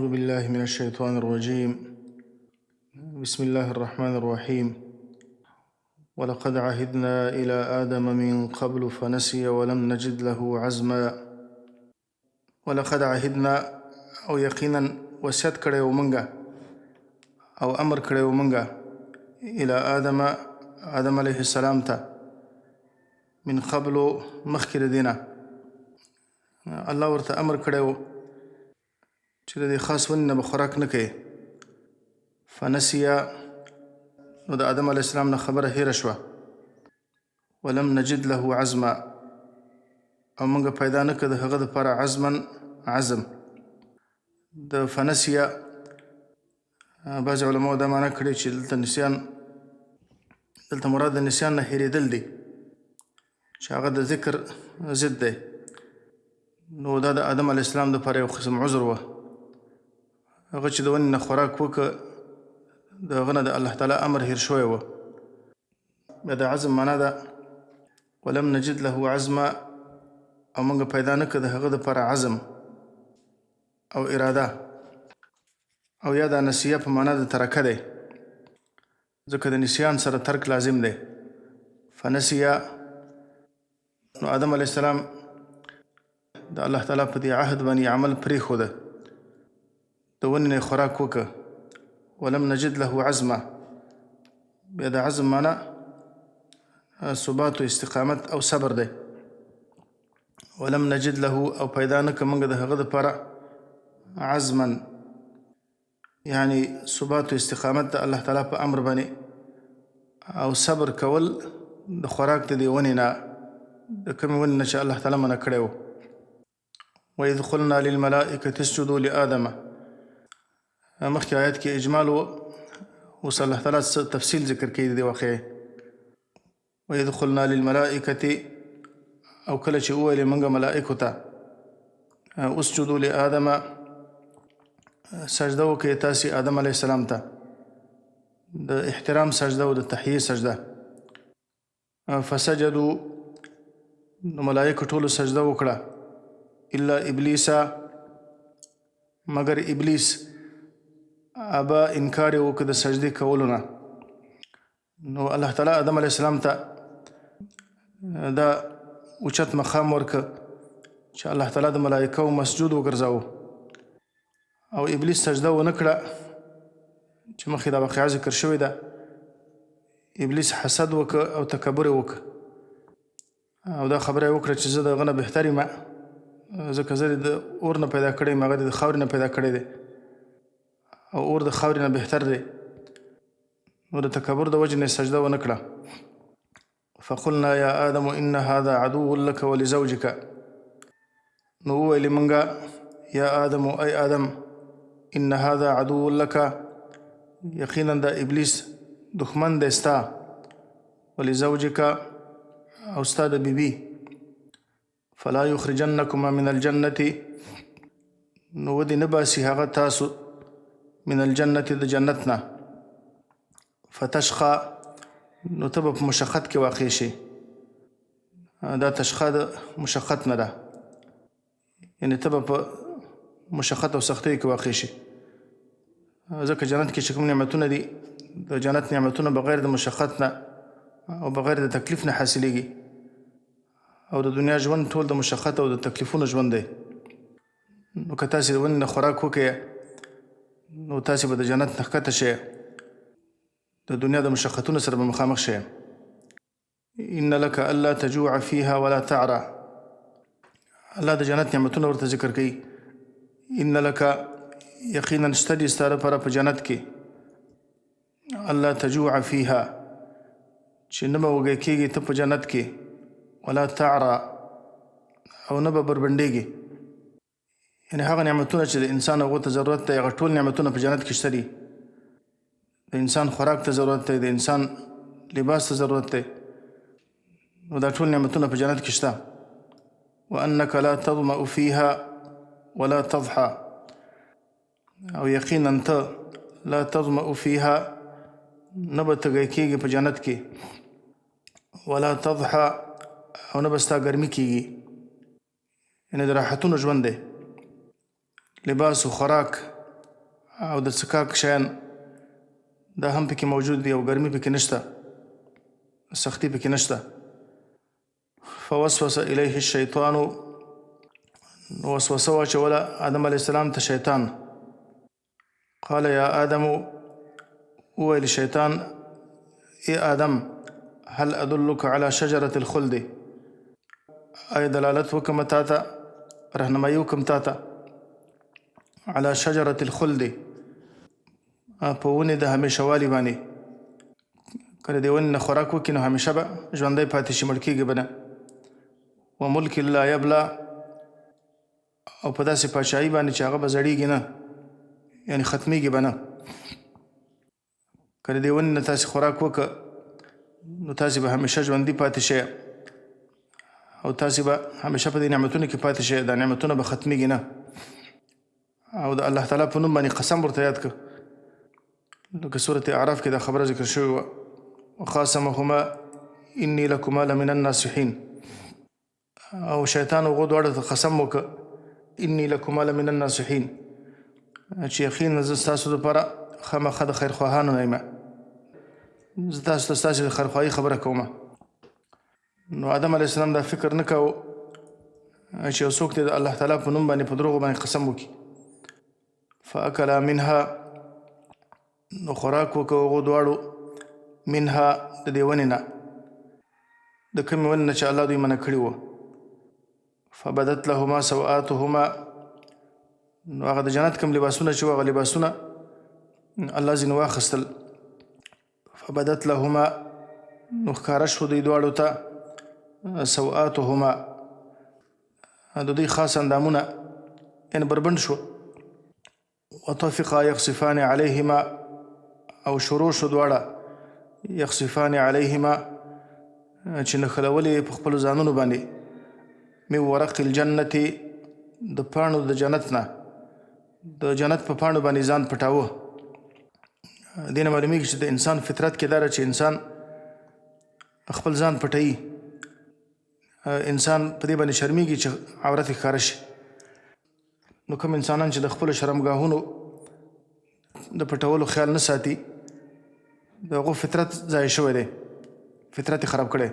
أعوذ بالله من الشيطان الرجيم. بسم الله الرحمن الرحيم. ولقد عهدنا إلى آدم من قبل فنسي ولم نجد له عزما. ولقد عهدنا او يقينا وصیت کړی و منګه او امر کړی و منګه الى آدم علیه السلام ته من قبل مخکې د دینه الله ورته امر کړی و چې د خاص ونې نه به خوراک نه کوي. فنسیه نو د آدم علیه السلام نه خبره هیره شوه. ولم نجد له عزما او موږ پیدا نه کړ د هغه دپاره عزما عزم. د فنسیه بعضې علماو دا معنی کړې چې دلته نسیان دلته مراد د نسیان نه هېرېدل دی چې هغه د ذکر ضد دی. نو دا د آدم علیه السلام دپاره یو قسم عذر وه. هغه چې د ونې نه خوراک وکړه د هغه نه د الله تعالی امر هیر شوی و. بیا د عزم معنا ده ولم نجد له عزما او موږ پیدا نه کړ د هغه دپاره عزم او اراده. او یا دا نسیه په معنا د ترکه دی ځکه د نسیان سره ترک لازم دی. فنسیه نو آدم علیه السلام د الله تعالی په دې عهد باندې عمل پرېښوده د ونې نه خوراک وکړه. ولم نجد له عزما بیا د عزم معنا ثبات و استقامت او صبر دی. ولم نجد له او پیدا نه کړ موږ د هغه دپاره عزما یعنی ثبات و استقامت د الله تعالی په امر باندې او صبر کول د خوراک د دې ونې نه د کومې ونې نه چې الله تعالی منع کړی و. وإذ قلنا للملائکة اسجدوا لآدم مخکې آیت کې اجمال و اوس الله تعالی تفصیل ذکر کوي د دې واقعې. وإذ قلنا للملائکة او کله چې وویلې موږ ملائکو ته اسجدوا لآدم سجده وکړئ تاسې آدم علیه السلام ته د احترام سجده او د تحیې سجده. فسجدوا نو ملائکو ټولو سجده وکړه الا ابلیس مگر ابلیس ابا انکار یې وکړه د سجدې کولو نه. نو الله تعالی آدم علیه السلام ته دا اوچت مقام ورکړه چې الله تعالی د ملائکو مسجود وګرځاوه او ابلیس سجده ونه کړه چې مخکې دا واقعه ذکر شوې ده. ابلیس حسد وکړه او تکبر یې وکړه او دا خبره یې وکړه چې زه د هغه نه بهتر یم ځکه زه د اور نه پیدا کړی یم هغه د خاورې نه پیدا کړی دی او اور د خاورې نه بهتر دی. نو د تکبر د وجې نه سجده ونه کړه. فقلنا یا آدم ان هذا عدو لك ولزوجك نو وویلې موږ یا آدم ای آدم ان هذا عدو لك یقینا دا ابلیس دښمن دی ستا ولزوجك او ستا د بیبي فلا یخرجنکما من الجنة نو ودې نه باسي هغه تاسو من الجنة د جنت نه فتشقى نو ته به په مشقت کې واقع شي. دا تشقى د مشقت نه ده یعنی ته به په مشقت او سختۍ کې واقع شي ځکه جنت کې چې کوم نعمتونه دي د جنت نعمتونه بغیر د مشقت نه او بغیر د تکلیف نه حاصلېږي او د دنیا ژوند ټول د مشقت او د تکلیفونو ژوند دی. نو که تاسې د ونې نه خوراک وکړئ نو تاسې به د جنت نه ښکته شئ د دنیا د مشقتونو سره به مخامخ شئ. ان لك الا تجوع فيها ولا تعرى الله د جنت نعمتونه ورته ذکر کوي. ان لك یقینا شته دي ستا لپاره په جنت کې الا تجوع فيها چې نه به وږی کېږي ته په جنت کې ولا تعرى او نه به بربنډېږي یعنې هغه نعمتونه چې د انسان هغو ته ضرورت دی هغه ټول نعمتونه په جنت کې شته دي. د انسان خوراک ته ضرورت دی د انسان لباس ته ضرورت دی نو دا ټول نعمتونه په جنت کې شته. وانك لا تظمأ فيها ولا تضحى او یقینا ته لا تظمأ فيها نه به تږی کېږي په جنت کې ولا تضحى او نه به ستا ګرمي کېږي یعنې د راحتونو ژوند دی. لباس و خوراک او د څښاک شیان دا هم پکې موجود دي او ګرمي پکې نشته، سختي پکې نشته. فوسوس الیه الشیطان، وسوسه واچوله آدم علیه السلام ته شیطان. قال یا آدم، وویل شیطان ای آدم، هل ادلک علی شجرة الخلد، ای دلالت وکم تا ته، رهنمایي وکم تا ته علی شجرة الخلد، په ونې د همیشه والي باندې. کله د ونې نه خوراک وکړي نو همیشه به ژوندی پاتې شي، مړ کېږي به نه. وملک لا یبلا، او په داسې پاچاهي باندې چې هغه به زړېږي نه، یعنې ختمیږي به نه. کله د ونې نه تاسې خوراک وکړه نو تاسې به همیشه ژوندي پاتې شئ او تاسې به همیشه په دې نعمتونو کې پاتې شئ، دا نعمتونه به ختمیږي نه. او د الله تعالی په نوم باندې قسم ورته یاد کړه، لکه سورة اعراف کې دا خبره ذکر شوې وه. وقاسمهما انی لکما لمن الناصحین، او شیطان هغو دواړو ته قسم وکړه انی لکما لمن الناصحین، چې یقینا زه ستاسو دپاره خامخا د خیرخواهانو نه یم، زه تاسو ته ستاسې د خیرخواهي خبره کومه. نو آدم علیه السلام دا فکر نه کوو چې یو څوک دی د الله تعالی په نوم باندې په دروغو باندې قسم وکړي. فاکلا منها، نو خوراک وکړو هغو دواړو منها د دې ونې نه، د کومې ونې نه چې الله دوی منع کړي وو. فبدت لهما سوآتهما، نو هغه د جنت کوم لباسونه چې وو هغه لباسونه الله ځینې واخیستل. فبدت لهما، نو ښکاره شو دوی دواړو ته سوآتهما، د دوی خاص اندامونه یعنې بربنډ شو. وطفقا یخصفان علیهما، او شروع شو دواړه یخصفان علیهما چې نښلولې په خپلو ځانونو باندې من ورق الجنت، د پاڼو د جنت نه، د جنت په پاڼو باندې ځان پټاوه. دې نه معلومیږي چې د انسان فطرت کې دا ده چې انسان خپل ځان پټوي، انسان په دې باندې شرمیږي چې عورت یې ښکاره شي. نو کوم انسانان چې د خپلو شرمګاهونو د پټولو خیال نه ساتي، د هغو فطرت ضایع شوی دی، فطرت یې خراب کړی.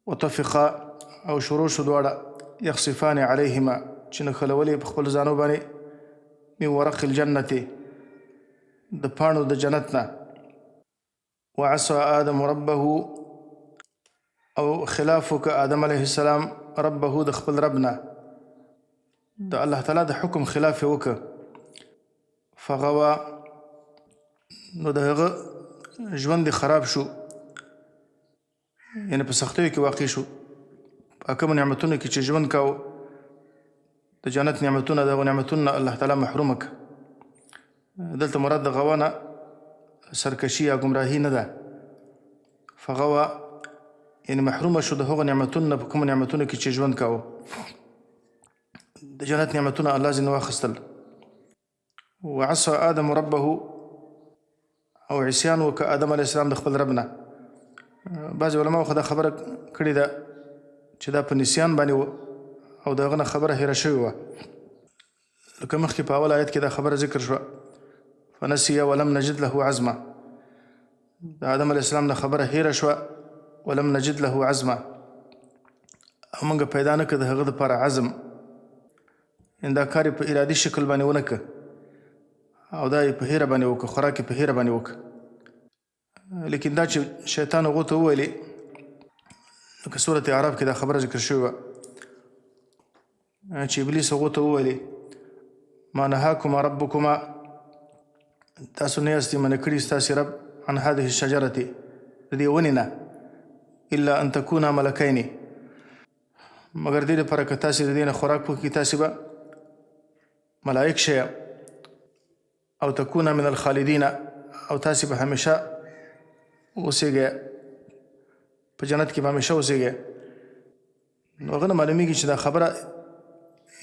وطفقا، او شروع شو دواړه یخصفان علیهما چې نښلولې په خپلو ځانو باندې من ورق الجنت، د پاڼو د جنت نه. وعصى آدم ربه، او خلاف وکړه آدم علیه السلام ربه د خپل رب نه، د الله تعالی د حکم خلاف یې وکړه. فغوا، نو د هغه ژوند خراب شو، یعنې په سختیو کې واقع شو. په کومو نعمتونو کې چې ژوند کاو، د جنت نعمتونه، د هغو نعمتونه الله تعالی محرومه کړه. دلته مراد د غوا نه سرکشي یا ګمراهي نه ده. فغوا یعنې محرومه شو د هغو نعمتونه، په کومو نعمتونو کې چې ژوند کاو، د جنت نعمتونه الله ځینې واخیستل. وعصى آدم ربه، او عصیان وکړه آدم علیه السلام د خپل رب نه. بعضې علماو خو دا خبره کړې ده چې دا په نسیان باندې و او د هغه نه خبره هیره شوې وه، لکه مخکې په اول آیت کې دا خبره ذکر شوه فنسي ولم نجد له عزما. د آدم علیه السلام نه خبره هیره شوه ولم نجد له عزما، او موږ پیدا نه کړه د هغه دپاره عزم، یعنې دا کار یې په ارادي شکل باندې ونه کړه او دا یې په هیره باندې وکړه، خوراک یې په هیره باندې وکړه. لیکن دا چې شیطان هغو ته وویلې، لکه سورة اعراف کې دا خبره ذکر شوې وه چې ابلیس هغو ته وویلې ما نهاکما ربکما، تاسو نه یاستې منع کړي ستاسې رب عن هذه الشجرة، د دې ونې نه، الا ان تکونا ملکین، مګر دې لپاره که تاسې د دې نه خوراک وکړي تاسې به ملائک شئ، او تکونا من الخالدین، او تاسې به همیشه اوسېږئ په جنت کې، به همیشه اوسېږئ. نو هغه نه معلومیږي چې دا خبره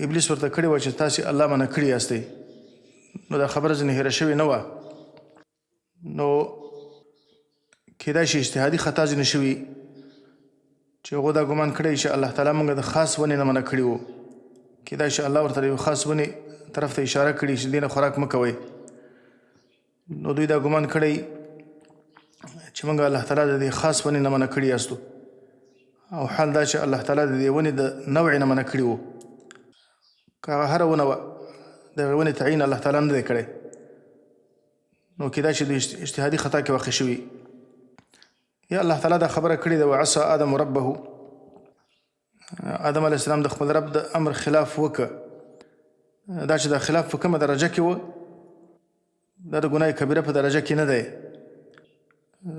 ابلیس ورته کړې وه چې تاسې الله منع کړي یاستئ، نو دا خبره ځینې هیره شوې نه وه. نو کیدای شي اجتهادي خطا ځینې شوي چې هغو دا ګمان کړی چې الله تعالی موږ د خاص ونې نه منع کړي وو، کیدای شي الله ورته یو خاص ونې طرف ته اشاره کړي چې دینه خوراک مه کوئ. نو دوی دا ګمان کړی چې موږ الله تعالی د دې خاص ونې نه منع کړي یاستو، او حال دا چې الله تعالی د دې ونې د نوع نه منع کړي وو. که هغه هره ونه وه د هغې ونې تعین الله تعالی نه دی کړی، نو کېدای چې د اجتهادي خطا کې واقع شوي. یا الله تعالی دا خبره کړې ده وعصى آدم ربه، آدم علیه السلام د خپل رب د امر خلاف وکړه. دا چې دا خلاف په کومه درجه کې و، دا د ګناه کبیره په درجه کې نه دی،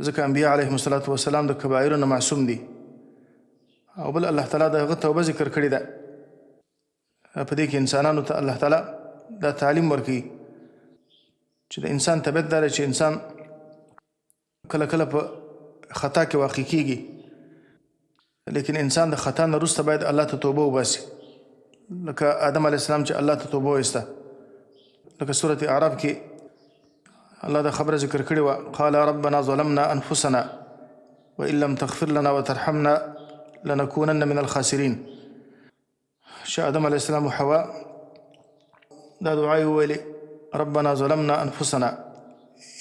ځکه انبیا علیهم الصلاة والسلام د کبایرو نه معصوم دي. او بل الله تعالی د هغه توبه ذکر کړې ده. په دې کې انسانانو ته الله تعالی دا تعلیم ورکوي چې د انسان طبیعت دا دی چې انسان کله کله په خطا کې واقع کېږي، لیکن انسان د خطا نه وروسته باید الله ته توبه وباسي، لکه آدم علیه السلام چې الله ته توبه وایسته. لکه سورة اعراف کې الله دا خبره ذکر کړې وه، قال ربنا ظلمنا انفسنا وان لم تغفر لنا وترحمنا لنكونن من الخاسرین. چې آدم علیه السلام او حوا دا دعا یې وویلې، ربنا ظلمنا انفسنا،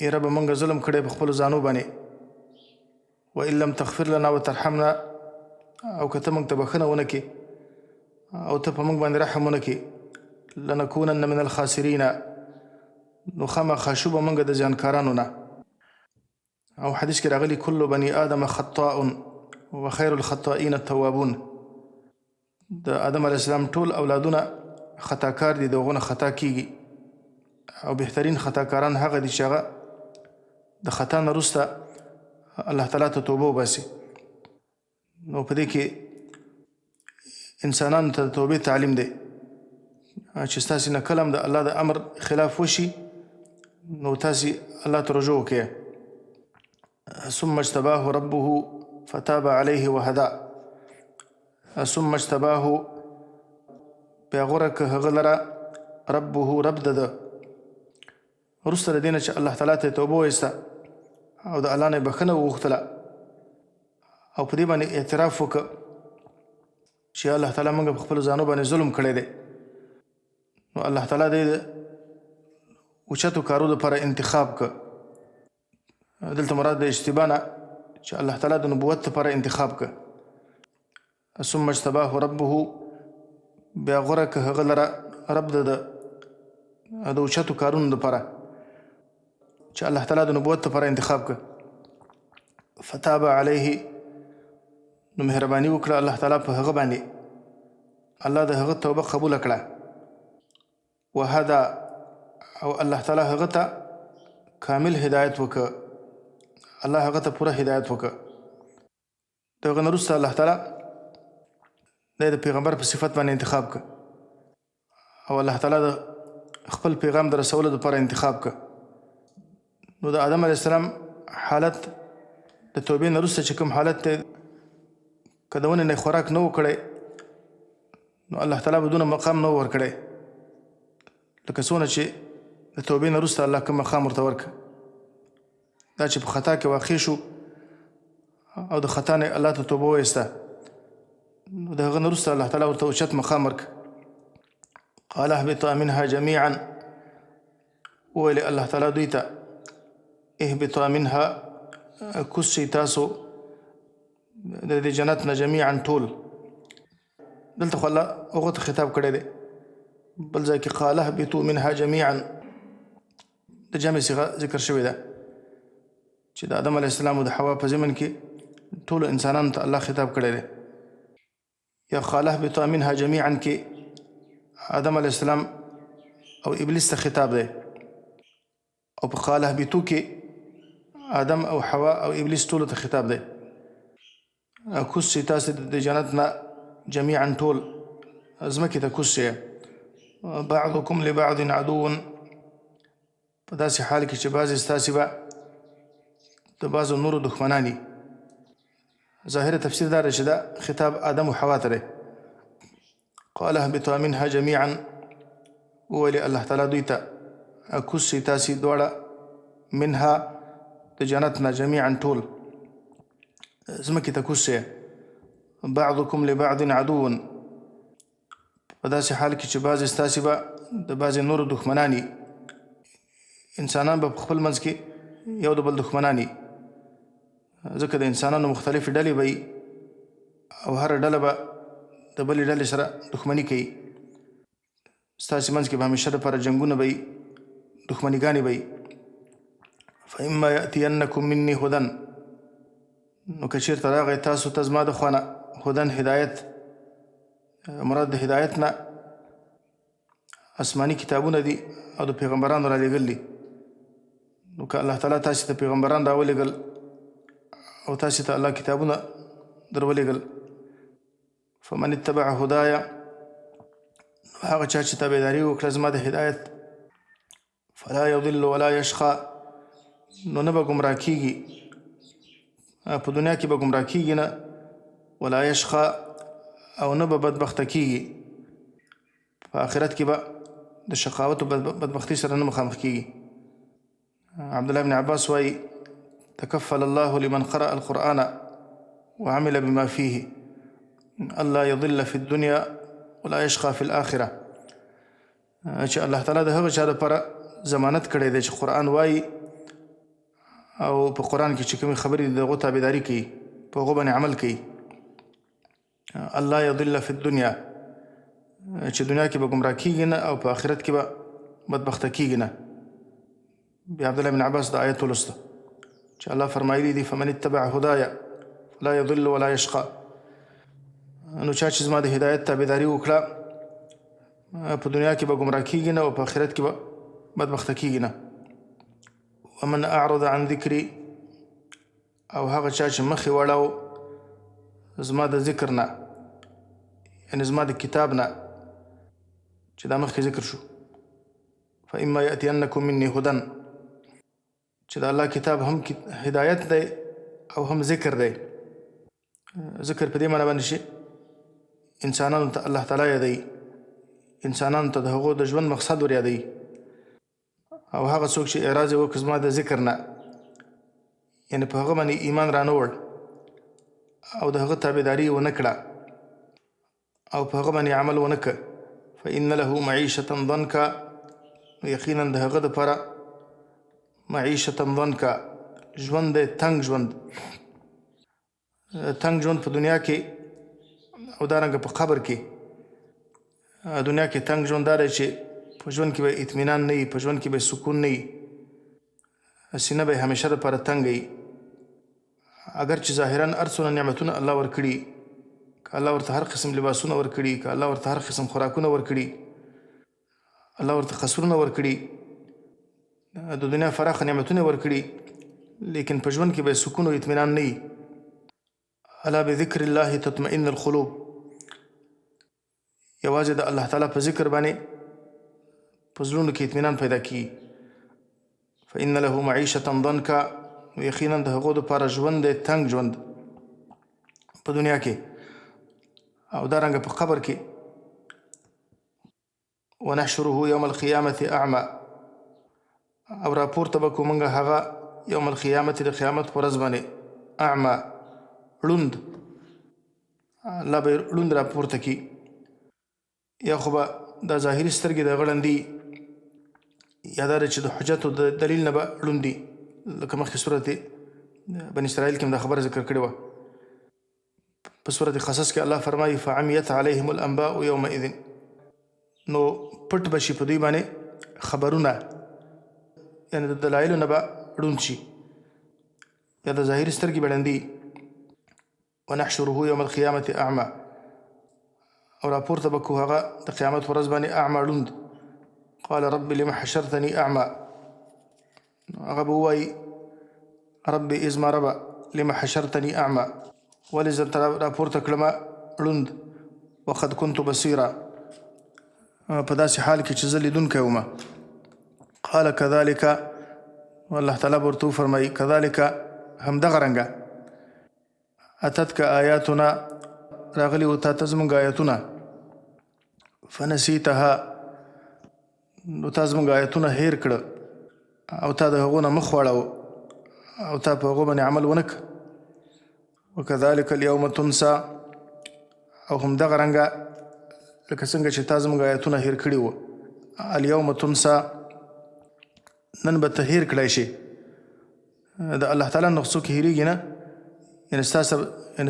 ای رب موږ ظلم کړی په خپلو ځانو باندې، وان لم تغفر لنا وترحمنا، او که ته موږ ته بښنه ونه کړې او ته په موږ باندې رحم ونه کړې، لنکونن من الخاسرین، نو خامخا شو به موږ د زیانکارانو نه. او حدیث کې راغلي کل بني آدم خطاء وخیر الخطائین التوابون. د آدم علیه السلام ټول اولادونه خطاکار دي، د هغو نه خطا کېږي، او بهترین خطاکاران هغه دي چې هغه د خطا نه وروسته الله تعالی ته توبه وباسي. نو په دې کې انسانانو ته د توبې تعلیم دی چې ستاسې نه کله هم د الله د امر خلاف وشي، نو تاسې الله ته رجوع وکړئ. ثم اجتباه ربه فتاب عليه وهدى. ثم اجتباه، بیا غوره که هغه لره ربه، رب د ده، وروسته د دې نه چې الله تعالی ته توبه وایسته او د الله نه یې بښنه وغوښتله او په دې باندې اعتراف وکړه چې الله تعالی موږ په خپلو ځانو باندې ظلم کړی دی، نو الله تعالی دې د اوچتو کارو دپاره انتخاب کړه. دلته مراد د اجتبا نه چې الله تعالی د نبوت دپاره انتخاب کړه. ثم اجتباه ربه، بیا غوره که هغه لره رب د اوچتو کارونو دپاره چې الله تعالی د نبوت دپاره انتخاب کړه. فتاب علیه، نو مهرباني وکړه الله تعالی په هغه باندې، الله د هغه توبه قبوله کړه. وهدا، او الله تعالی هغه ته کامل هدایت وکړه، الله هغه ته پوره هدایت وکړه. د هغه نه وروسته الله تعالی د پیغمبر په صفت باندې انتخاب کړه، او الله تعالی د خپل پیغام د رسولو دپاره انتخاب کړه. نو د آدم علیه السلام حالت د توبې نه وروسته چې کوم حالت دی، که د ونې نه خوراک نه و کړی، نو الله تعالی به دونه مقام نه و ورکړی لکه څونه چې د توبې نه وروسته الله کوم مقام ورته ورکړه. دا چې په خطا کې واقع شو او د خطا نه الله ته توبه وایسته، نو د هغه نه وروسته الله تعالی ورته اوچت مقام ورکړه. قال اهبطا منها جميعا، وویلې الله تعالی دوی ته اهبطا منها، کوز شئ تاسو د دې جنت نه جمیعا ټول. دلته خو الله هغو ته خطاب کړی دی، بل ځای کې قال اهبطوا منها جمیعا د جمع صيغه ذکر شوې ده چې د آدم علیه السلام او د حوا په ضمن کې ټولو انسانانو ته الله خطاب کړی دی. یا قال اهبطوا منها جمیعا کې آدم علیه السلام او ابلیس ته خطاب دی، او په قال اهبطوا کې آدم او حوا او ابلیس ټولو ته خطاب دی. کوز شئ تاسې د جنت نه جمیعا ټول، ځمکې ته کوز شئ. بعضکم لبعض عدو، په داسې حال کې چې بعضې ستاسې به د بعضو نورو دښمنان دي. ظاهر تفسیر دا دی چې دا خطاب آدم او حوا ته دی. قال اهبطا منها جمیعا، وویلې الله تعالی دوی ته کوز شئ تاسې دواړه منها د جنت نه جمیعا ټول، ځمکې ته کوز شئ. بعضکم لبعض عدو، په داسې حال کې چې بعضې ستاسې به د بعضې نورو دښمنان وي. انسانان به په خپل منځ کې یو د بل دښمنان وي، ځکه د انسانانو مختلفې ډلې به وي او هره ډله به د بلې ډلې سره دښمني کوي. ستاسې منځ کې به همیشه دپاره جنګونه به وي، دښمنیګانې به وي. فاما یأتینکم مني هدن، نو که چېرته راغی تاسو ته زما د خوا نه هدن هدایت، مراد د هدایت نه آسماني کتابونه دي او د پیغمبرانو را لېږل دي. نو که الله تعالی تاسې ته پیغمبران را ولېږل او تاسې ته الله کتابونه در ولېږل، فمن اتبع هدایا، نو هغه چا چې تابعداري وکړه زما د هدایت، فلا یضل ولا یشقى، نو نه به ګمراه کېږي، په دنیا کې به ګمراه کېږي نه، ولا یشقى، او نه به بدبخته کېږي، په آخرت کې به د شقاوت او بدبختۍ سره نه مخامخ کېږي. عبدالله بن عباس وایي تکفل الله لمن قرأ القرآن وعمل بما فيه الله يضل في الدنيا ولا يشقى في الآخرة، چې الله تعالی د هغه چا دپاره ضمانت کړی دی چې قرآن وایي او په قرآن کې چې کومې خبرې دي د هغو تابعداري کوي، په هغو باندې عمل کوي. الله يضل في الدنيا، چې دنیا کې به ګمراه کېږي نه او په آخرت کې به بدبخته کېږي نه. بیا عبدالله بن عباس د آیت ولسته چې الله فرمایلی دي فمن اتبع هدایا لا یضل ولا یشقى، نو چا چې زما د هدایت تابعداري وکړه په دنیا کې به ګمراه کېږي نه او په آخرت کې به بدبخته کېږي نه. ومن اعرض عن ذکري، او هغه چا چې مخې واړو زما د ذکر نه، یعنې زما د کتاب نه چې دا مخکې ذکر شو، فاما یأتینکم مني هدن، چې د الله کتاب هم هدایت دی او هم ذکر دی. ذکر په دې معنی باندې چې انسانانو ته الله تعالی یادوي، انسانانو ته د هغو د ژوند مقصد ور یادوي، او هغه څوک چې اعراض یې وکړ زما د ذکر نه، یعنې په هغه باندې ایمان را نه وړ او د هغه تابعداري یې ونه کړه او په هغه باندې عمل ونه کړ، فإن له معیشة ضنکا، یقینا د هغه دپاره معیشة ضنکا، ژوند دی تنګ ژوند، تنګ ژوند په دنیا کې او دارنګه په قبر کې. دنیا کې تنګ ژوند دا دی چې په ژوند کې به اطمینان نه وي، په ژوند کې به سکون نه وي، سینه به یې همیشه دپاره تنګ وي. اگر چې ظاهرا هر څونه نعمتونه الله ورکړي، که الله ورته هر قسم لباسونه ورکړي، که الله ورته هر قسم خوراکونه ورکړي، الله ورته قصرونه ورکړي، د دنیا فراخه نعمتونه ورکړي، لیکن په ژوند کې به سکون او اطمینان نه وي. الا بذکر الله تطمئن القلوب، یوازې د الله تعالی په ذکر باندې په زړونو کې اطمینان پیدا کیږي. فإن له معیشة ضنکا، یقینا د هغو دپاره ژوند دی تنګ ژوند په دنیا کې او دارنګه په قبر کې. ونحشره یوم القیامة اعمى، او راپورته به کړو موږ هغه یوم القیامت، د قیامت په ورځ باندې اعمى، ړوند، الله به ړوند راپورته کړي، یا خو به دا ظاهري سترګې د هغه ړندې، یا دا چې د حجت او د دلیل نه به ړوند دي، لکه مخکې صورت بني اسرائیل کې هم دا خبره ذکر کړې وه. په صورت قصص کې الله فرمایي فعمیت علیهم الانباء یومئذ، نو پټ به شي په دوی باندې خبرونه، یعنې د دلایلو نه به ړوند شي، یا د ظاهري سترګې به ړندې. ونحشره یوم القیامة اعمى، او راپورته به کړو هغه د قیامت ورځ باندې اعمى، ړوند. قال رب لم حشرتني اعمى، هغه به ووایي رب ازما ربه لم حشرتني اعمى، ولې زه راپورته کړمه ړوند، وقد كنت بصيرا، په داسې حال کې چې زه لیدونکی ومه. قال كذلك، والله تعالی به ورته وفرمایي كذلك، همدغه رنګه، اتتک آیاتنا، راغلي و تا ته زموږ آیتونه، فنسیتها، نو تا زموږ آیتونه هیر کړه او تا د هغو نه مخ واړو او تا په هغو باندې عمل ونه کړه. وکذلک اليوم تنسى، او همدغه رنګه لکه څنګه چې تا زموږ آیتونه هیر کړي وو، الیوم تنسا، نن به ته هیر کړی شي. د الله تعالی نه څوک هیریږي نه، یعنې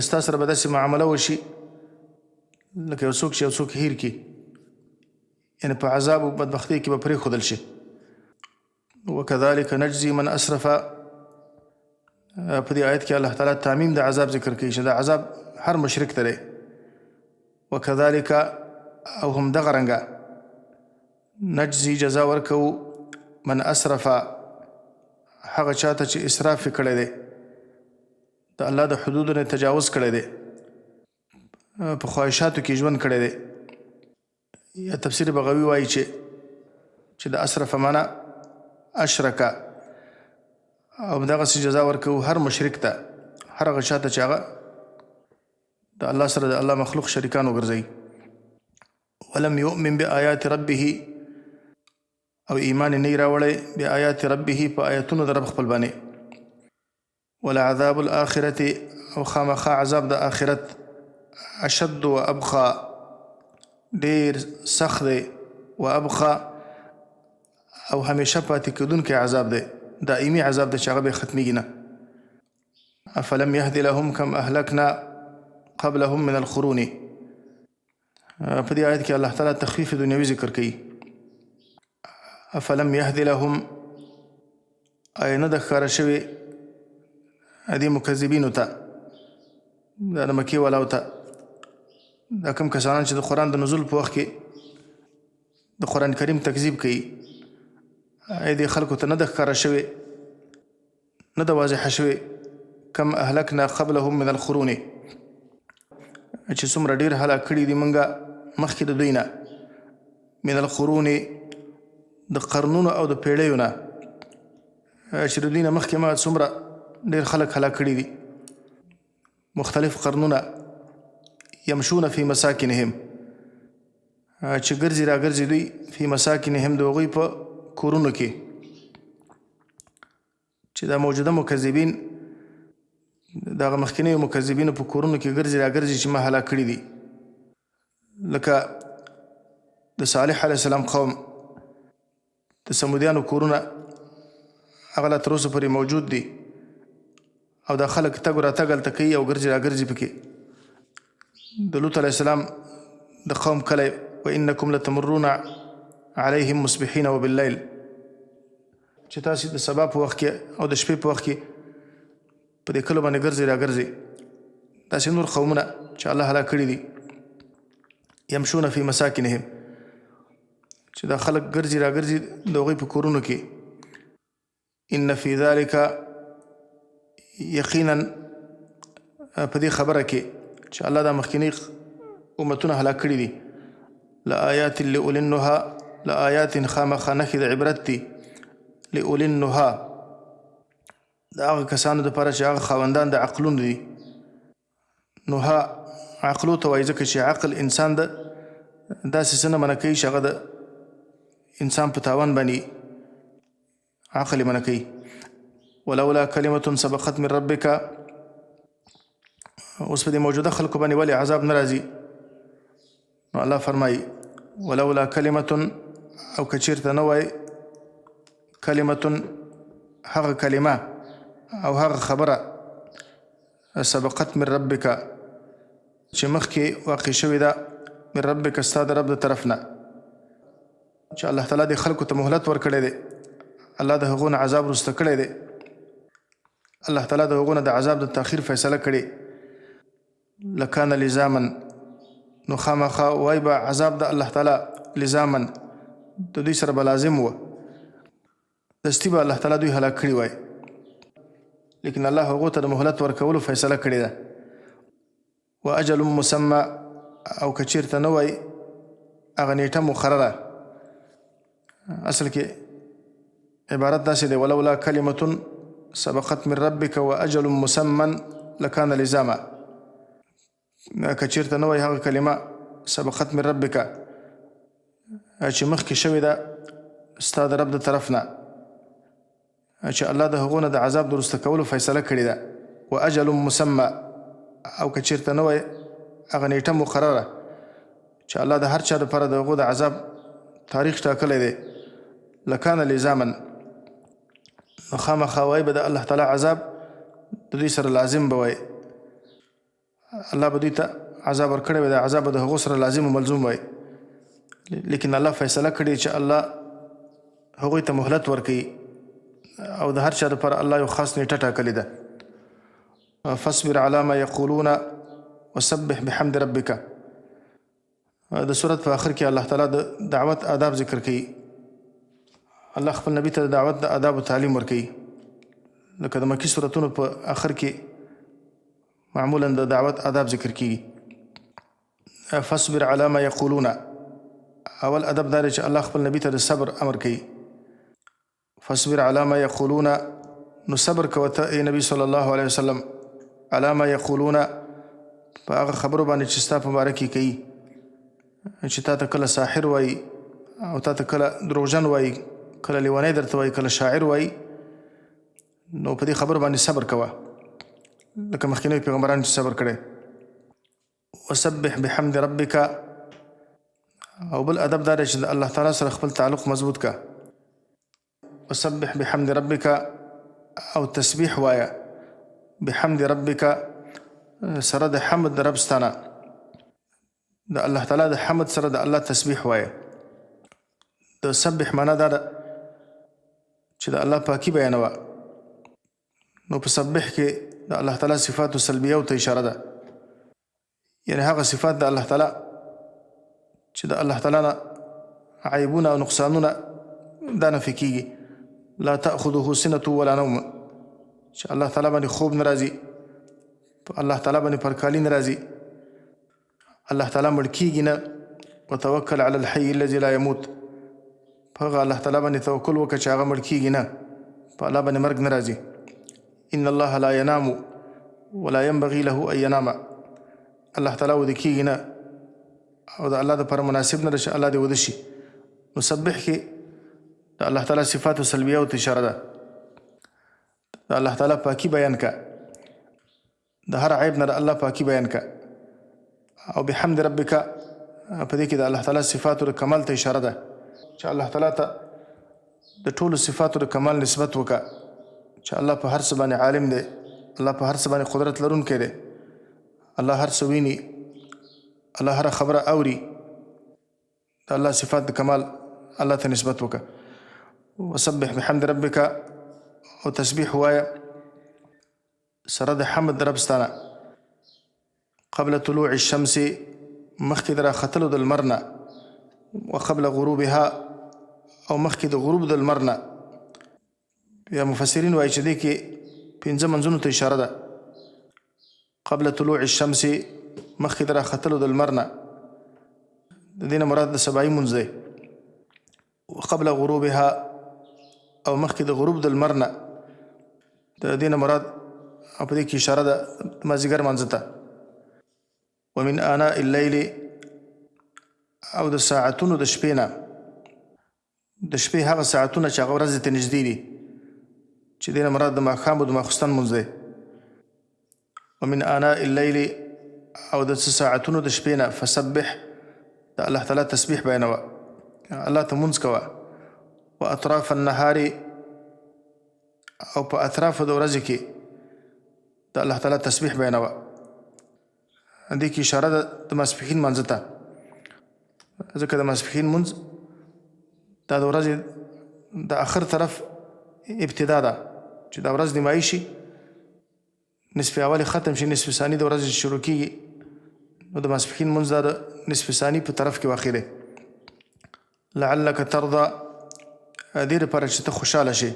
ستا سره به داسې معامله وشي لکه یو څوک چې یو څوک هیر کړي، یعنې په عذاب او بدبختۍ کې به پرېښودل شي. وکذلک نجزي من اسرف، په دې آیت کې الله تعالی تعمیم د عذاب ذکر کوي چې دا عذاب هر مشرک ته دی. وکذلک او هم دغه رنګه نجزي جزا ورکوو من اسرف، هغه چاته چې اسراف یې کړی دی، د الله د حدودو نه تجاوز کړی دی، په خواهشاتو کې ژوند کړی دی. یا تفسیر بغوی وایي چې د اسرف معنا اشرکه، او دغسې جزا ورکوو هر مشرک ته، هر هغه چاته چې هغه د الله سره د الله مخلوق شریکان وګرځوي. ولم یؤمن بآیات ربه، او ایمان نه یې راوړی بآیات ربه، په آیتونو د رب خپل باندې. ولعذاب الآخرة، او خامخا عذاب د آخرت، اشد و ابخا، ډېر سخت دی، و ابخا، او همیشه پاتې کېدونکی عذاب دی، دائمي عذاب دی چې هغه به ختمیږي نه. افلم یهد لهم کم اهلکنا قبلهم من القرون، په دې آیت کې الله تعالی تخفیف دنیوي ذکر کوي. افلم یهد لهم، آیا نه د ښکاره شوې دې مکذبینو ته، دا د مکې والاو ته، دا کوم کسانان چې د قرآن د نزول په وخت کې د قرآن کریم تکذیب کوي، آیا دې خلکو ته نه د ښکاره شوې، نه د واضحه شوې کم اهلکنا قبلهم من القرون، چې څومره ډېر هلاک کړي دي موږ مخکې د دوی نه، من القرون، د قرنونو او د پیړیو نه، چې د دوی نه مخکې ما څومره ډېر خلک هلاک کړي دي، مختلف قرنونه. یمشون فی مساکنهم، چې ګرځي را ګرځي دوی فی مساکنهم، د هغوی په کورونو کې، چې دا موجوده مکذبین دغه مخکینیو مکذبینو په کورونو کې ګرځي را ګرځي چې ما هلاک کړي دي. لکه د صالح علیه السلام قوم، د سمودیانو کورونه هغه لا تر اوسه پورې موجود دي، او دا خلک تګ و راتګ هلته کوي او ګرځي را ګرځي پکې. د لوط علیه السلام د قوم کلی، وانکم لتمرون علیهم مصبحین وباللیل، چې تاسې د سبا په وخت کې او د شپې په وخت کې په دې کلو باندې ګرځي را ګرځي. داسې نور قومونه چې الله هلاک کړي دي. یمشون فی مساکنهم، چې دا خلک ګرځي را ګرځي د هغوی په کورونو کې. ان فی ذلک، یقینا په دې خبره کې چې الله دا مخکینی امتونه هلاک کړي دي، لآیات لأولی النهی، لآیات خامخا نښې د عبرت دي، لأولی النهی، د هغه کسانو دپاره چې هغه خاوندان د عقلونو دي. نهی عقلو ته وایي، ځکه چې عقل انسان د داسې څه نه منع کوي چې هغه د انسان په تاوان باندې عقل یې منع کوي. ولولا کلمة سبقت من ربک، اوس په دې موجوده خلکو باندې ولې عذاب نه راځي؟ نو الله فرمایي ولولا کلمة، او که چېرته نه وای کلمة، هغه کلمه او هغه خبره، سبقت من ربک، چې مخکې واقع شوې ده، من ربک، ستا د رب د طرف نه، چې الله تعالی دې خلکو ته مهلت ورکړی دی، الله د هغو نه عذاب وروسته کړی دی، الله تعالی د هغو نه د عذاب د تاخیر فیصله کړې. لکان لزاما، نو خامخا وای به عذاب د الله تعالی لزاما د دوی سره به لازم و، دستي به الله تعالی دوی هلاک کړي وای، لیکن الله هغو ته د مهلت ورکولو فیصله کړې ده. و اجل مسمى، او که چېرته نه وای هغه نیټه مقرره، اصل کې عبارت داسې دی، ولولا کلمة سبقت من ربک و اجل مسمى لکان لزاما، که چېرته نه وای هغه کلمه سبقت من ربک چې مخکې شوې ده ستا د رب د طرف نه، چې الله د هغو نه د عذاب د وروسته کولو فیصله کړې ده. و اجل مسمى، او که چېرته نه وای هغه نیټه مقرره چې الله د هر چا دپاره د هغو د عذاب تاریخ ټاکلی دی لکان لزاما، نو خامخا وایي به د الله تعالی عذاب د دوی سره لازم به وایي، الله به دوی ته عذاب ورکړی وي، د عذاب به د هغو سره لازم و ملزوم وایي. لیکن الله فیصله کړې چې الله هغوی ته مهلت ورکوي او د هر چا دپاره الله یو خاص نیټه ټاکلې ده. فاصبر علی ما یقولون وسبح بحمد ربک. د سورت په آخر کې الله تعالی د دعوت آداب ذکر کوي. الله خپل نبی ته د دعوت د آداب تعلیم ورکوي، لکه د مکي سورتونو په آخر کې معمولا د دعوت آداب ذکر کیږي. فاصبر علی ما یقولون، اول ادب دا دی چې الله خپل نبی ته د صبر امر کوي. فاصبر علی ما یقولون، نو صبر کوه ته ای نبی صلی الله علیه وسلم علی ما یقولون، په هغه خبرو باندې چې ستا په باره کې کوي، چې تا ته کله ساحر وایي او تا ته کله دروغجن وایي، کله لیونی درته وایي، کله شاعر وایي، نو په دې خبرو باندې صبر کوه لکه مخکینیو پیغمبرانو چې صبر کړی. وسبح بحمد ربک، او بل ادب دا دی چې د الله تعالی سره خپل تعلق مضبوط کا. وسبح بحمد ربک، او تسبیح وایه بحمد ربک سره د حمد د رب ستانه، د الله تعالی د حمد سره د الله تسبیح وایه. د سبح معنا دا ده چې د الله پاکي بیانوه، نو په سبح کې د الله تعالی صفات سلبیه ته اشاره ده، یعنی هغه صفات د الله تعالی چې د الله تعالی نه عیبونه او نقصانونه دا نفي کیږي. لا تأخذه سنة ولا نوم، چې الله تعالی باندې خوب نه راځي، الله تعالی باندې پرکالي نه راځي، الله تعالی مړ کیږي نه. وتوکل علی الحي الذي لا يموت، په هغه الله تعالی باندې توکل وکړه چې هغه مړ کیږي نه، په الله باندې مرګ نه راځي. ان الله لا ينام ولا ينبغي له ان ينام، الله تعالی ودې کیږي نه او د الله دپاره مناسب نه ده چې الله دې وده شي. مسبح کې د الله تعالی صفات سلبیه ته اشاره ده، د الله تعالی پاکي بیان کا، د هر عیب نه د الله پاکي بیان کا. او بحمد ربک، په دې کې د الله تعالی صفاتو د کمال ته اشاره ده چې الله تعالی ته د ټولو صفاتو د کمال نسبت وکړه، چې الله په هر څه باندې عالم دی، الله په هر څه باندې قدرت لرونکی دی، الله هر څه ویني، الله هر خبره اوري. د الله صفات د کمال الله ته نسبت وکړه. وسبح بحمد ربک، او تسبیح وایه سره د حمد د رب ستانه. قبل طلوع الشمس، مخکې د راختلو د لمر نه. وقبل غروبها، او مخکې د غروب د لمر نه. یا مفسرین وایي چې دې کې 5 منځونو ته اشاره ده. قبل طلوع الشمس، مخکې د راختلو د لمر نه، د دې نه مراد د سبايي مونځ دی. وقبل غروبها، او مخکې د غروب د لمر نه، د دې نه مراد او په دې کې اشاره ده مازدیګر مانځه ته. ومن آناء الليل، او د ساعتونو د شپې نه، د شپې هغه ساعتونه چې هغه ورځې ته نږدې دي، چې دې نه مراد د ماښام او د ماخوستن مونځ دی. ومن آناء الليل، او د ساعتونو د شپې نه، فسبح، د الله تعالی تسبیح بیانوه، الله ته مونځ کوه. واطراف النهار، او په اطرافو د ورځې کې د الله تعالی تسبیح بیانوه. دې کې اشاره ده د ماسپښین مانځه ته، ځکه د ماسپښین مونځ دا د ورځې د آخر طرف ابتدا ده، چې دا ورځ نیمایي شي، نصف اول ختم شي، نصف ثاني د ورځې شروع کیږي، نو د ماسپښین مونځ دا د نصف ثاني په طرف کې واقع دی. لعلک ترضى، دې لپاره چې ته خوشحاله شې،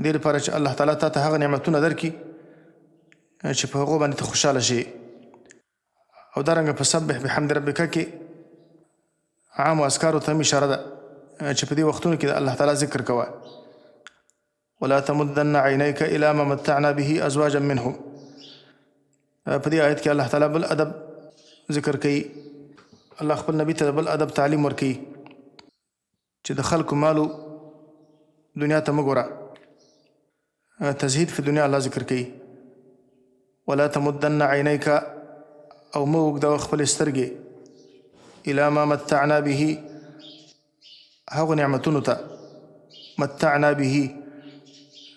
دې لپاره چې الله تعالی تا ته هغه نعمتونه درکړي چې په هغو باندې ته خوشحاله شې. او دارنګه په سبح بحمد ربک کې عامو اذکارو ته هم اشاره ده چې په دې وختونو کې د الله تعالی ذکر کوه. ولا تمدن عینیک الی ما متعنا به ازواجا منهم، په دې آیت کې الله تعالی بل ادب ذکر کوي، الله خپل نبی ته بل ادب تعلیم ورکوي چې د خلکو مالو دنیا ته مه ګوره، تزهید فی دنیا الله ذکر کوي. ولا تمدن عینیک، او مه اوږدوه خپلې سترګې الی ما متعنا به، هغو نعمتونو ته متعنا به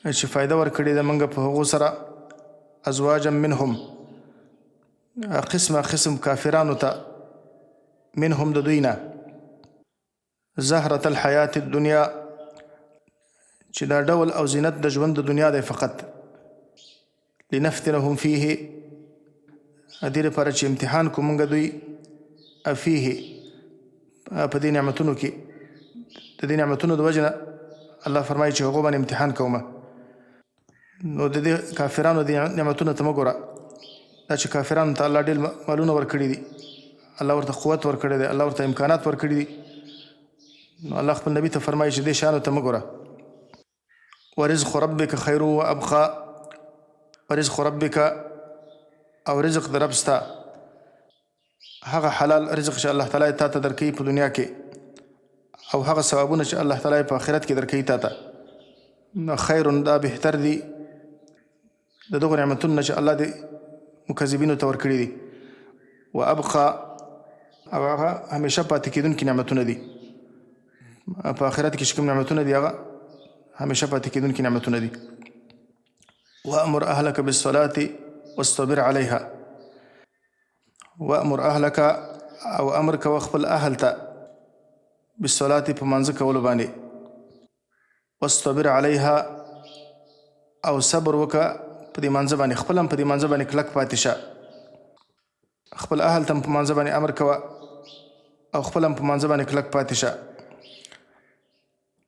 چې فایده ورکړې ده موږ په هغو سره ازواجا منهم قسم کافرانو ته منهم د دوی نه زهرة الحیات الدنیا چې دا ډول او زینت د ژوند د دنیا دی فقط لنفتنهم فیه دې لپاره چې امتحان کو موږ دوی فیه په دې نعمتونو کې د دې نعمتونو د وجه نه الله فرمایي چې هغو باندې امتحان کومه نو د دې کافرانو د نعمتونو ته مه ګوره دا چې کافرانو ته الله ډېر مالونه ورکړي دي الله ورته قوت ورکړی دی الله ورته امکانات ورکړي دي نو الله خپل نبي ته فرمایي چې دې شانو ته مه ګوره ورزق ربک خیر و ابقا ورزق ربک او رزق د رب ستا هغه حلال رزق چې الله تعالی تا ته درکوي په دنیا کې او هغه ثوابونه چې الله تعالی په آخرت کې درکوي تا ته نو خیر دا بهتر دي د دغو نعمتونو نه چې الله دې مکذبینو ته ورکړي دي و ابقا او هغه همیشه پاتې کېدونکي نعمتونه دي په آخرت کې چې کوم نعمتونه دي هغه همیشه پاتې کېدونکي نعمتونه دي وامر اهلک بالصلاة واصطبر علیها وامر اهلک او امر کوه خپل اهل ته بالصلاة په مانځه کولو باندې واصطبر علیها او صبر وکړه په دې مانځه باندې خپل هم په دې مانځه باندې کلک پاتې شه خپل اهل ته په مانځه باندې امر کوه او خپل هم په مانځه باندې کلک پاتې شه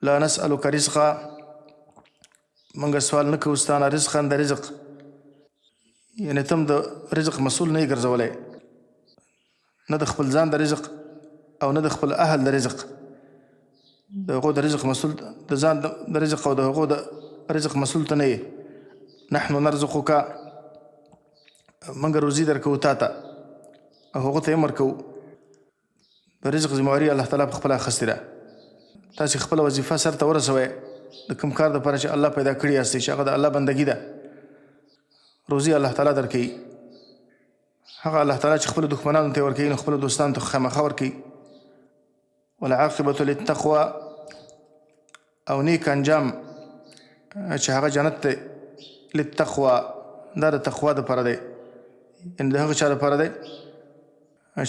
لا نسألک رزقا موږ سوال نه کوو ستا نه رزقا د رزق یعنې ته هم د رزق مسؤل نه یې ګرځولی نه د خپل ځان د رزق او نه د خپل اهل د رزق د هغو د رزق مسؤل د ځان د رزق او د هغو د رزق مسؤل ته نه یې نحن نرزقک موږ روزي درکوو تا ته او هغو ته یې امر کوو د رزق ذمهواري الله تعالی په خپله اخیستې ده تاسې خپله وظیفه سرته ورسوئ د کوم کار دپاره چې الله پیدا کړي یاستئ چې هغه د الله بندګي ده روزي الله تعالی درکوي هغه الله تعالی چې خپلو دښمنانو ته یې ورکوي نو خپلو دوستانو ته خامخا ورکوي والعاقبة للتقوى او نیک انجام چې هغه جنت دی للتقوى دا د تقوا دپاره دی یعنې د هغه چا دپاره دی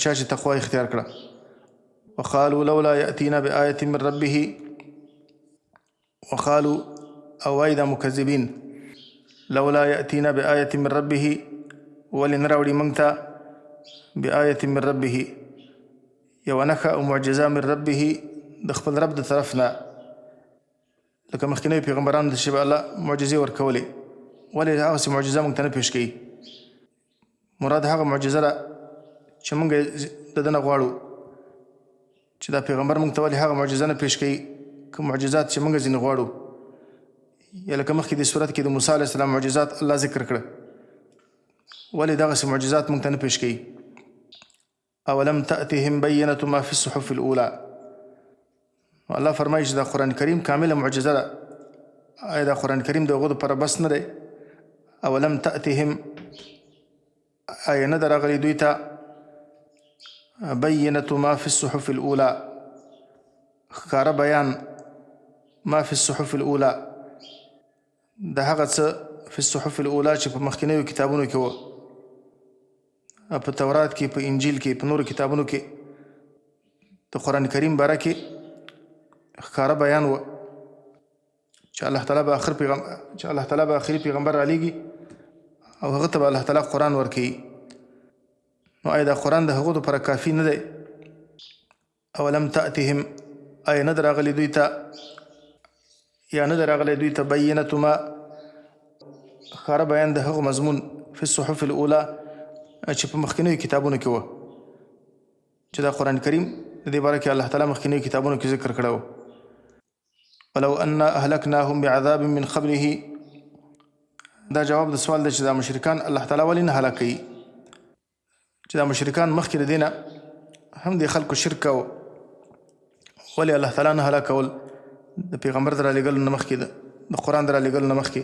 چا چې تقوا اختیار کړه وقالوا لولا يأتينا بآية من ربه وقالوا او وای دا مکذبین لولا يأتينا بآية من ربه ولې نه راوړي موږ ته بآية من ربه یوه نښه او معجزه من ربه د خپل رب د طرف نه لکه مخکینیو پیغمبرانو ته چې به الله معجزې ورکولې ولې هغسې معجزه موږ ته نه پیش کوي مراد هغه معجزه ده چې موږ د ده نه غواړو چې دا پیغمبر موږ ته ولې هغه معجزه نه پیش کوي کوم معجزات چې موږ ځینې غواړو یا لکه مخکې دې صورت کې د موسی علیه السلام معجزات الله ذکر کړه ولې دغسې معجزات موږ ته نه پیش کوي اولم تأتهم بینة ما فی الصحف الاولى الله فرمایي چې دا قرآن کریم کامله معجزه ده آیا دا قرآن کریم د هغو دپاره بس نه دی اولم تأتهم آیا نه ده راغلي دوی ته بینة ما فی الصحف الاولى ښکاره بیان ما فی الصحف الاولى د هغه څه فی الصحف الاولى چې په مخکینیو کتابونو کې وه په تورات کې په انجیل کې په نورو کتابونو کې د قرآن کریم باره کې ښکاره بیان و چې الله تعالی به آخري پیغمبر رالیږي او هغه ته به الله تعالی قرآن ورکوي نو آیا دا قرآن د هغو دپاره کافي نه دی اولم تأتهم آیا نه ده راغلی دوی ته یا نه ده راغلی دوی ته بینة ما ښکاره بیان د هغو مضمون فی الصحف الاولى چې په مخکینیو کتابونو کې وه چې دا قرآن کریم د دې باره کې الله تعالی مخکینیو کتابونو کې ذکر کړی و ولو انا اهلکناهم بعذاب من قبله دا جواب د سوال دی چې دا مشرکان الله تعالی ولې نه هلاکوي چې دا مشرکان مخکې د دې نه هم د خلکو شرک کوه ولې الله تعالی نه هلاکول د پیغمبر د رالېږلو نه مخکې د قرآن د رالېږلو نه مخکې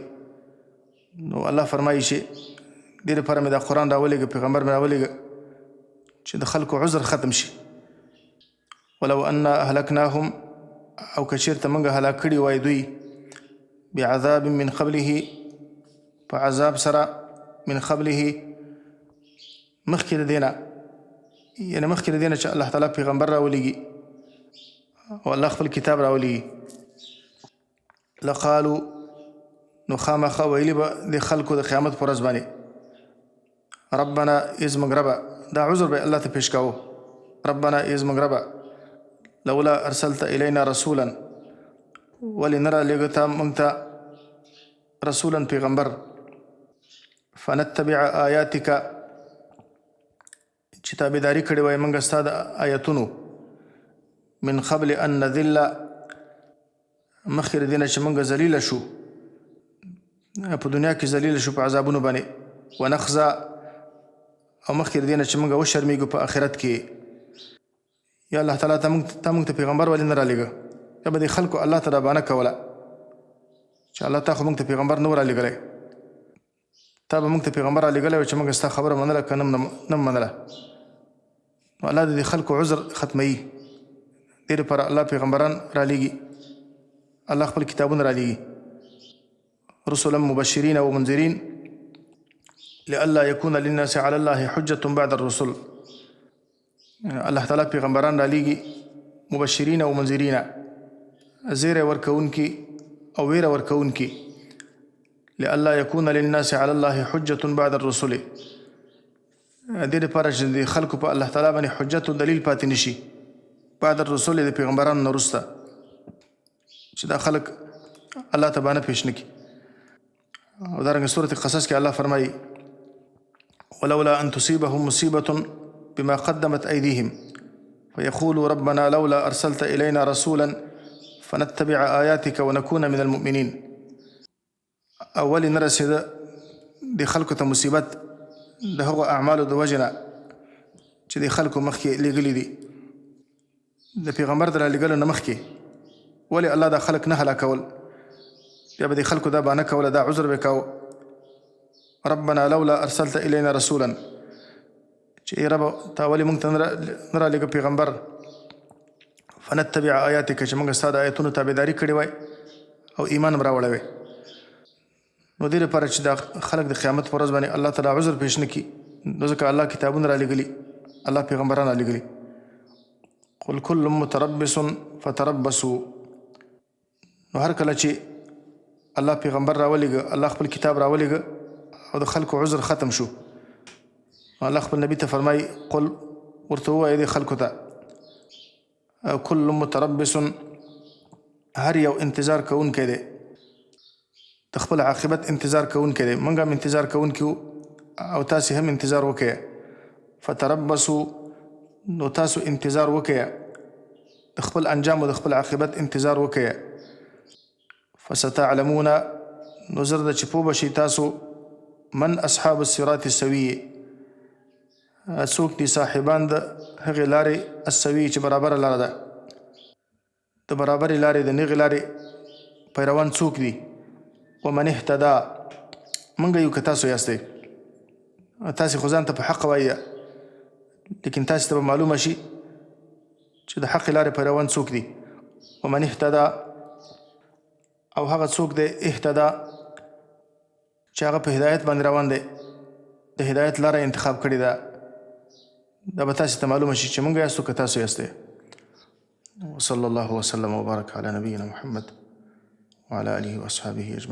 نو الله فرمایي چې دې لپاره مې دا قرآن راولېږه پیغمبر مې راولېږه چې د خلکو عذر ختم شي ولو انا اهلکناهم او که چېرته موږ هلاک کړي وای دوی بعذاب من قبله په عذاب سره من قبله مخکې د دې نه، یعنې مخکې د دې نه چې الله تعالی پیغمبر راولېږي او الله خپل کتاب راولېږي، لقالو نو خامخا ویلي به د خلکو د قیامت په ورځ باندې ربنا ای زموږ ربه، دا عذر به الله ته پیش کاوه، ربنا ای زموږ ربه لولا ارسلت الینا رسولا ولې نه رالېږه تا موږ ته رسولا پیغمبر فنتبع آیاتک چې تابعداري کړې وای موږ ستا د آیتونو من قبل ان نذل مخکې د دې نه چې موږ ذلیله شو په دنیا کې ذلیله شو په عذابونو باندې ونخزا او مخکې د دې نه چې موږ وشرمېږو په آخرت کې. یا الله تعالی تا موږ ته پیغمبر ولې نه رالېږه؟ یا به دې خلکو الله ته رابانه کوله چې الله تا خو موږ ته پیغمبر نه و رالېږلی، تا به موږ ته پیغمبر رالېږلی وی چې موږ ستا خبره منله که نه منله. نو الله د دې خلکو عذر ختموي، دې لپاره الله پیغمبران رالېږي، الله خپل کتابونه رالېږي، رسلا مبشرین ومنذرین لئلا یکون للناس علی الله حجة بعد الرسل. الله تعالی پیغمبران رالېږي مبشرین او منذرین، زیری ورکوونکي او ویره ورکوونکي، لئلا یکون للناس علی الله حجة بعد الرسل، دې لپاره چې د خلکو په الله تعالی باندې حجت و دلیل پاتې نشي بعد الرسل د پیغمبرانو نه وروسته، چې دا خلک الله ته بانه پیش نه کړي. او دارنګه سورة قصص کې الله فرمایي ولولا ان تصيبهم مصيبة بما قدمت أيديهم فيقولوا ربنا لولا أرسلت إلينا رسولا فنتبع آياتك ونكون من المؤمنين. اول نه رسېده د خلکو ته مصیبت د هغو اعمالو د وجې نه چې د خلکو مخکې لېږلي دي د پیغمبر د رالېږلو نه مخکې، ولې الله دا خلک نه هلاکول؟ بیا به د خلکو دا بانه کوله، دا عذر به کاوه ربنا لولا ارسلت الینا رسولا، چې ای ربه تا ولې موږ ته نه رالېږه پیغمبر، فنتبع آیاتک چې موږ ستا د آیتونو تابعداري کړې وای او ایمان هم راوړی وی. نو دې لپاره چې دا خلک د قیامت په ورځ باندې الله تعالی عذر پیش نه کړي، نو ځکه الله کتابونه رالېږلي، الله پیغمبران رالېږلي. قل کل متربص فتربصوا، نو هر کله چې الله پیغمبر راولېږه، الله خپل کتاب راولېږه او د خلکو عذر ختم شو، الله خپل نبي ته فرمایي قل ورته ووایه دې خلکو ته کل متربص، هر یو انتظار کوونکی دی، د خپل عاقبت انتظار کوونکی دی، موږ هم انتظار کوونکي وو او تاسې هم انتظار وکړئ. فتربصوا، نو تاسو انتظار وکړئ، د خپل انجام او د خپل عاقبت انتظار وکړئ. فستعلمون، نو زر ده چې پوه به شئ تاسو من اصحاب الصراط السوي، څوک دي صاحبان د هغې لارې السوي چې برابره لاره ده، د برابرې لارې د نېغې لارې پیروان څوک دي. ومن اهتدى، موږ یو که تاسو یاستئ، تاسې خو ځان ته په حق وایي، لیکن تاسې ته به معلومه شي چې د حقې لارې پیروان څوک دي. ومن اهتدى، او هغه څوک دی اهتدى چې هغه په هدایت باندې روان دی، د هدایت لاره انتخاب کړې ده، دا به تاسې ته معلومه شي چې موږ یاستو که تاسو یاستئ. وصلی الله وسلم وبارک علی نبینا محمد وعلى آله وأصحابه أجمعين.